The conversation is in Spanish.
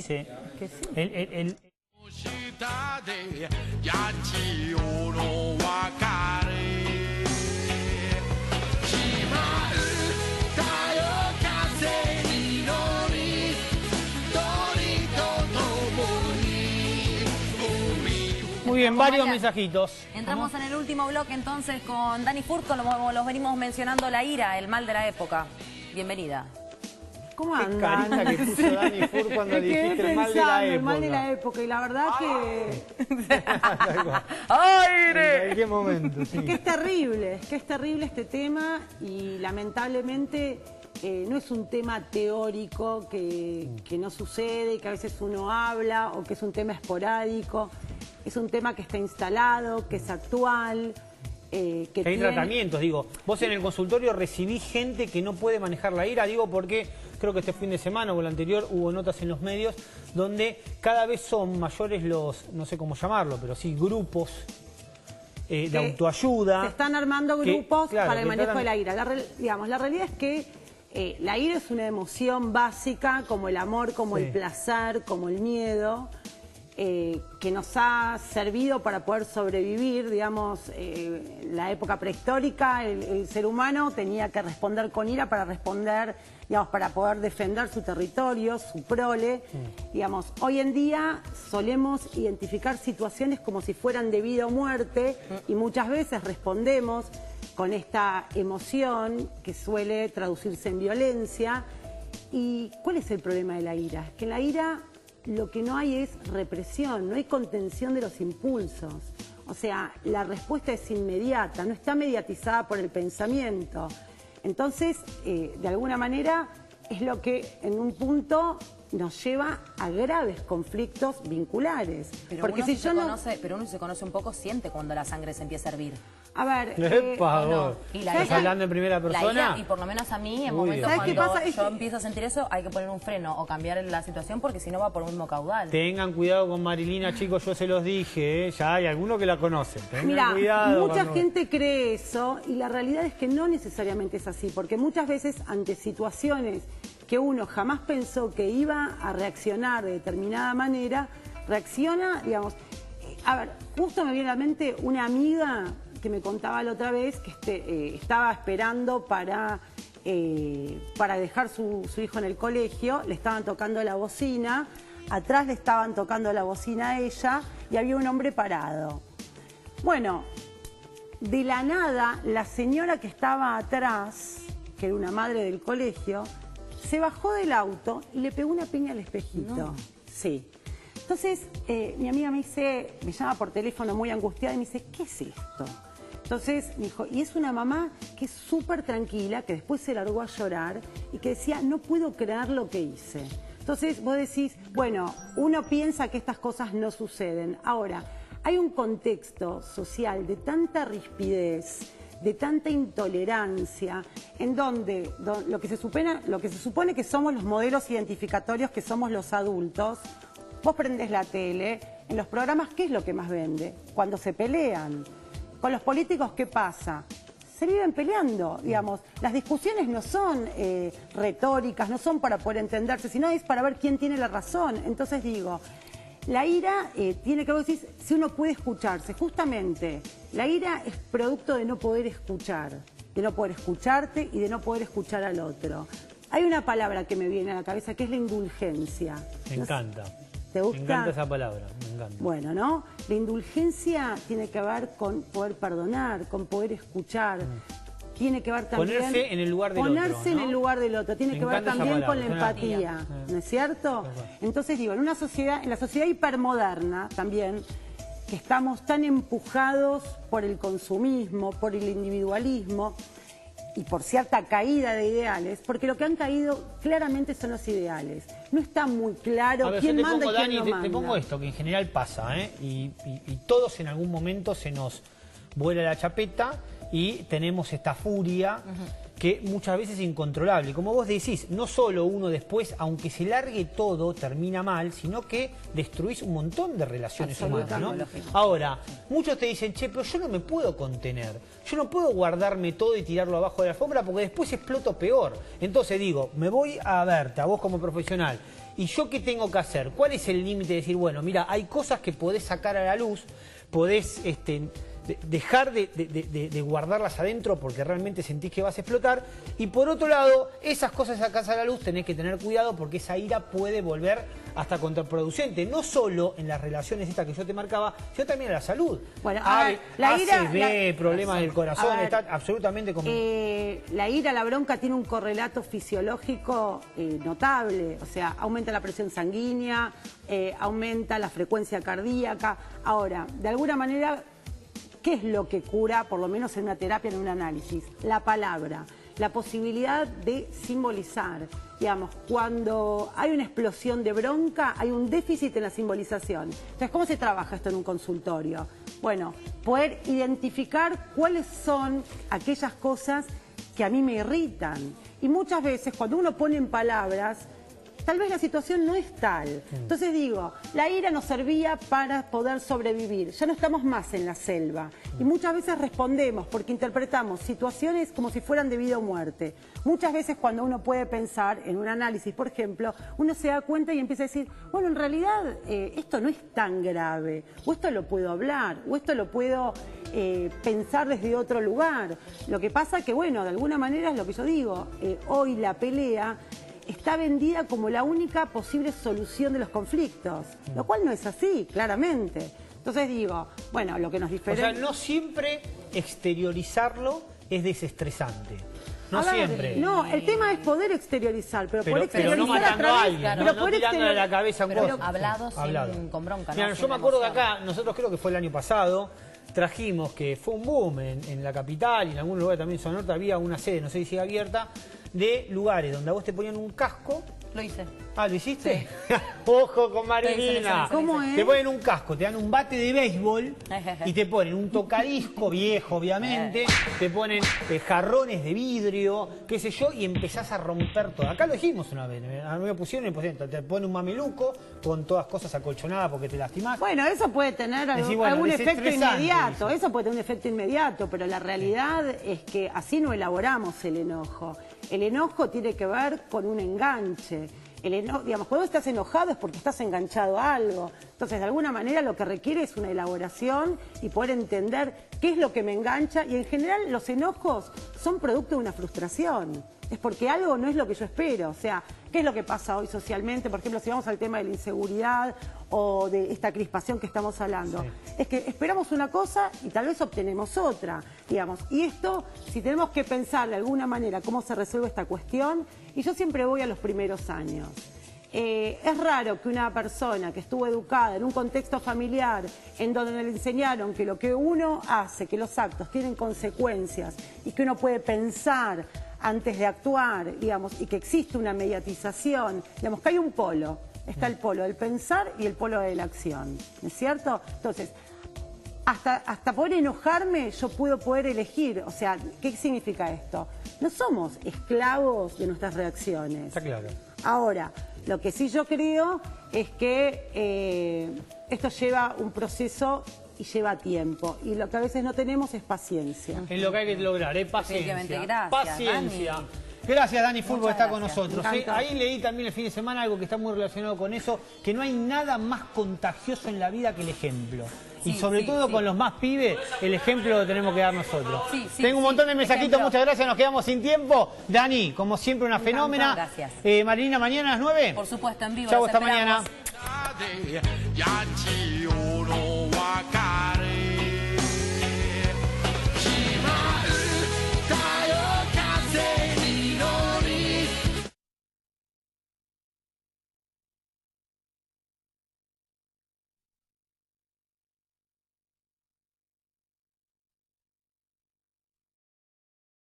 Sí. Que sí. El- したで八千代の別れしまったよ風に乗り鳥と共に海 Muy bien, varios mensajitos. Entramos en el último bloque entonces con Dani Furt, como los venimos mencionando, la ira, el mal de la época. Bienvenida. ¿Cómo Qué andan? carita que puso Dani Furt cuando Me quedé dijiste el mal de la pensando, época. el mal de la época. Y la verdad que ¿En qué momento? Sí. es que es terrible este tema y lamentablemente no es un tema teórico que no sucede y que a veces uno habla o que es un tema esporádico. Es un tema que está instalado, que es actual. Que hay tiene... tratamientos, digo. Vos en el consultorio recibís gente que no puede manejar la ira, digo porque creo que este fin de semana o el anterior hubo notas en los medios donde cada vez son mayores los, no sé cómo llamarlo, pero sí, grupos de autoayuda. Se están armando que, grupos claro, para el que manejo tratan- de la ira. La realidad es que la ira es una emoción básica, como el amor, como Sí. el placer, como el miedo, que nos ha servido para poder sobrevivir. Digamos, la época prehistórica, el ser humano tenía que responder con ira para responder, digamos, para poder defender su territorio, su prole. Digamos, hoy en día solemos identificar situaciones como si fueran de vida o muerte y muchas veces respondemos con esta emoción que suele traducirse en violencia. ¿Y cuál es el problema de la ira? Es que en la ira lo que no hay es represión, no hay contención de los impulsos. O sea, la respuesta es inmediata, no está mediatizada por el pensamiento. Entonces, de alguna manera, es lo que en un punto nos lleva a graves conflictos vinculares. Pero Porque uno, si si yo se no... conoce, pero uno se conoce un poco, siente cuando la sangre se empieza a hervir. A ver... ¡Epa, ¿o no? vos! Y la ¿Estás ira- hablando en primera La persona? ira, y por lo menos a mí, en Uy, momentos ¿sabes qué cuando pasa? yo empiezo a sentir eso, hay que poner un freno o cambiar la situación porque si no va por un mismo caudal. Tengan cuidado con Marilina, chicos, yo se los dije, ¿eh? Ya hay algunos que la conocen. Tengan Mira, cuidado. mucha cuando- gente cree eso y la realidad es que no necesariamente es así, porque muchas veces ante situaciones que uno jamás pensó que iba a reaccionar de determinada manera, reacciona, digamos... A ver, justo me viene a la mente una amiga que me contaba la otra vez que estaba esperando para dejar su hijo en el colegio, le estaban tocando la bocina, atrás le estaban tocando la bocina a ella y había un hombre parado. Bueno, de la nada, la señora que estaba atrás, que era una madre del colegio, se bajó del auto y le pegó una piña al espejito. No. Sí. Entonces, mi amiga me llama por teléfono muy angustiada y me dice, ¿qué es esto? Entonces me dijo, y es una mamá que es súper tranquila, que después se largó a llorar y que decía, no puedo creer lo que hice. Entonces vos decís, bueno, uno piensa que estas cosas no suceden. Ahora, hay un contexto social de tanta rispidez, de tanta intolerancia, en donde lo que se supone que somos los modelos identificatorios, que somos los adultos, vos prendés la tele, en los programas, ¿qué es lo que más vende? Cuando se pelean. Con los políticos, ¿qué pasa? Se viven peleando, digamos. Las discusiones no son retóricas, no son para poder entenderse, sino es para ver quién tiene la razón. Entonces digo, la ira tiene que ver, si uno puede escucharse. Justamente, la ira es producto de no poder escuchar, de no poder escucharte y de no poder escuchar al otro. Hay una palabra que me viene a la cabeza que es la indulgencia. Me encanta. ¿Te gusta? Me encanta esa palabra, me encanta. Bueno, ¿no? La indulgencia tiene que ver con poder perdonar, con poder escuchar. Tiene que ver también... Ponerse en el lugar del ponerse otro, en ¿no? el lugar del otro. Tiene Me que ver encanta esa también con la palabra, empatía, suena- ¿no es cierto? Ajá. Entonces digo, en una sociedad, en la sociedad hipermoderna también, que estamos tan empujados por el consumismo, por el individualismo y por cierta caída de ideales, porque lo que han caído claramente son los ideales. No está muy claro A ver, quién yo te manda pongo, y quién Dani, no te manda. pongo esto, que en general pasa, ¿eh? Y todos en algún momento se nos vuela la chapeta y tenemos esta furia que muchas veces es incontrolable. Como vos decís, no solo uno después, aunque se largue todo, termina mal, sino que destruís un montón de relaciones humanas, ¿no? Ahora, muchos te dicen, che, pero yo no me puedo contener. Yo no puedo guardarme todo y tirarlo abajo de la alfombra porque después exploto peor. Entonces digo, me voy a verte, a vos como profesional, ¿Y yo qué tengo que hacer? ¿Cuál es el límite de decir, bueno, mira, hay cosas que podés sacar a la luz, podés dejar de guardarlas adentro porque realmente sentís que vas a explotar? Y por otro lado, esas cosas sacás a la luz, tenés que tener cuidado porque esa ira puede volver hasta contraproducente, no solo en las relaciones estas que yo te marcaba, sino también en la salud. Bueno, la ira, ACV, problemas del corazón, está absolutamente como... La ira, la bronca tiene un correlato fisiológico notable, o sea, aumenta la presión sanguínea, aumenta la frecuencia cardíaca. Ahora, de alguna manera, ¿qué es lo que cura, por lo menos en una terapia, en un análisis? La palabra, la posibilidad de simbolizar. Digamos, cuando hay una explosión de bronca, hay un déficit en la simbolización. Entonces, ¿cómo se trabaja esto en un consultorio? Bueno, poder identificar cuáles son aquellas cosas que a mí me irritan. Y muchas veces, cuando uno pone en palabras, tal vez la situación no es tal. Entonces digo, la ira nos servía para poder sobrevivir. Ya no estamos más en la selva. Y muchas veces respondemos porque interpretamos situaciones como si fueran de vida o muerte. Muchas veces cuando uno puede pensar en un análisis, por ejemplo, uno se da cuenta y empieza a decir, bueno, en realidad esto no es tan grave. O esto lo puedo hablar. O esto lo puedo pensar desde otro lugar. Lo que pasa que, bueno, de alguna manera es lo que yo digo. Hoy la pelea está vendida como la única posible solución de los conflictos, lo cual no es así, claramente. Entonces digo, bueno, lo que nos diferencia... O sea, no siempre exteriorizarlo es desestresante. No siempre. No, el tema es poder exteriorizar, pero poder pero exteriorizar no matando a alguien, no tirándole la cabeza a un Pero coso. hablado con bronca. Mira, ¿no? yo me acuerdo que acá, nosotros creo que fue el año pasado, trajimos, que fue un boom en la capital y en algún lugar también en zona norte, había una sede, no sé si sigue abierta, de lugares donde a vos te ponían un casco. Lo hice. Ah, ¿lo hiciste? Sí. Ojo con Marilina. ¿Cómo es? Te ponen un casco, te dan un bate de béisbol y te ponen un tocadisco viejo, obviamente, te ponen jarrones de vidrio, qué sé yo, y empezás a romper todo. Acá lo dijimos una vez, a mí me pusieron, te ponen un mameluco con todas cosas acolchonadas porque te lastimás. Bueno, eso puede tener algún efecto inmediato, eso puede tener un efecto inmediato, pero la realidad es que así no elaboramos el enojo. El enojo tiene que ver con un enganche. Digamos, cuando estás enojado es porque estás enganchado a algo. Entonces, de alguna manera lo que requiere es una elaboración y poder entender qué es lo que me engancha. Y en general los enojos son producto de una frustración. Es porque algo no es lo que yo espero. O sea, ¿qué es lo que pasa hoy socialmente? Por ejemplo, si vamos al tema de la inseguridad o de esta crispación que estamos hablando. Sí. Es que esperamos una cosa y tal vez obtenemos otra, digamos. Y esto, si tenemos que pensar de alguna manera cómo se resuelve esta cuestión, y yo siempre voy a los primeros años. Es raro que una persona que estuvo educada en un contexto familiar en donde le enseñaron que lo que uno hace, que los actos tienen consecuencias y que uno puede pensar antes de actuar, digamos, y que existe una mediatización, digamos, que hay un polo, está el polo del pensar y el polo de la acción, ¿no es cierto? Entonces, hasta poder enojarme yo puedo poder elegir, o sea, ¿qué significa esto? No somos esclavos de nuestras reacciones. Está claro. Ahora, lo que sí yo creo es que esto lleva un proceso y lleva tiempo. Y lo que a veces no tenemos es paciencia. Es lo que hay que lograr, paciencia. Gracias, paciencia. Dani. Gracias, Dani Furbo, que está con nosotros. Me Ahí leí también el fin de semana algo que está muy relacionado con eso, que no hay nada más contagioso en la vida que el ejemplo. Y sobre todo con los más pibes, el ejemplo lo tenemos que dar nosotros. Tengo un montón de mensajitos, muchas gracias, nos quedamos sin tiempo. Dani, como siempre, una fenómena. Gracias. Marilina, mañana a las 9. Por supuesto, en vivo. Chau, hasta mañana.